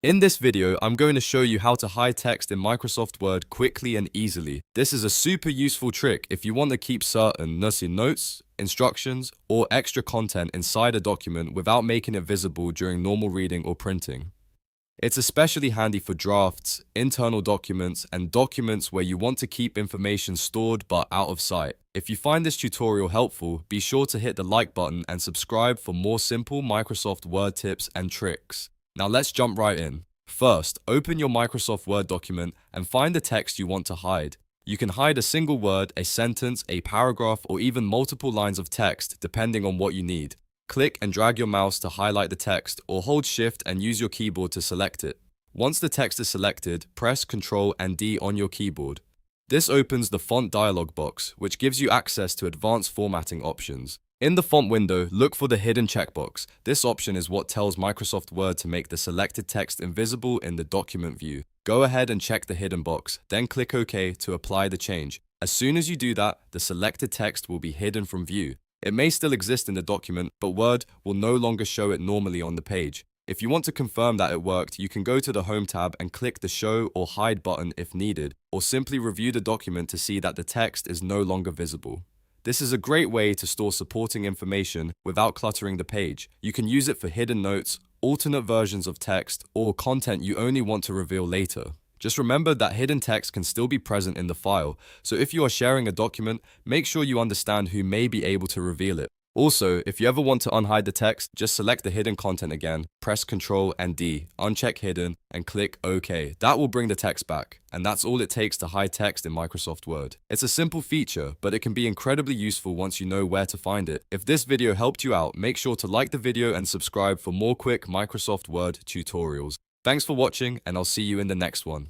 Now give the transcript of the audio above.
In this video, I'm going to show you how to hide text in Microsoft Word quickly and easily. This is a super useful trick if you want to keep certain notes, instructions, or extra content inside a document without making it visible during normal reading or printing. It's especially handy for drafts, internal documents, and documents where you want to keep information stored but out of sight. If you find this tutorial helpful, be sure to hit the like button and subscribe for more simple Microsoft Word tips and tricks. Now let's jump right in. First, open your Microsoft Word document and find the text you want to hide. You can hide a single word, a sentence, a paragraph, or even multiple lines of text, depending on what you need. Click and drag your mouse to highlight the text, or hold Shift and use your keyboard to select it. Once the text is selected, press Ctrl and D on your keyboard. This opens the font dialog box, which gives you access to advanced formatting options. In the font window, look for the hidden checkbox. This option is what tells Microsoft Word to make the selected text invisible in the document view. Go ahead and check the hidden box, then click OK to apply the change. As soon as you do that, the selected text will be hidden from view. It may still exist in the document, but Word will no longer show it normally on the page. If you want to confirm that it worked, you can go to the Home tab and click the Show or Hide button if needed, or simply review the document to see that the text is no longer visible. This is a great way to store supporting information without cluttering the page. You can use it for hidden notes, alternate versions of text, or content you only want to reveal later. Just remember that hidden text can still be present in the file, so if you are sharing a document, make sure you understand who may be able to reveal it. Also, if you ever want to unhide the text, just select the hidden content again, press Ctrl and D, uncheck hidden, and click OK. That will bring the text back, and that's all it takes to hide text in Microsoft Word. It's a simple feature, but it can be incredibly useful once you know where to find it. If this video helped you out, make sure to like the video and subscribe for more quick Microsoft Word tutorials. Thanks for watching, and I'll see you in the next one.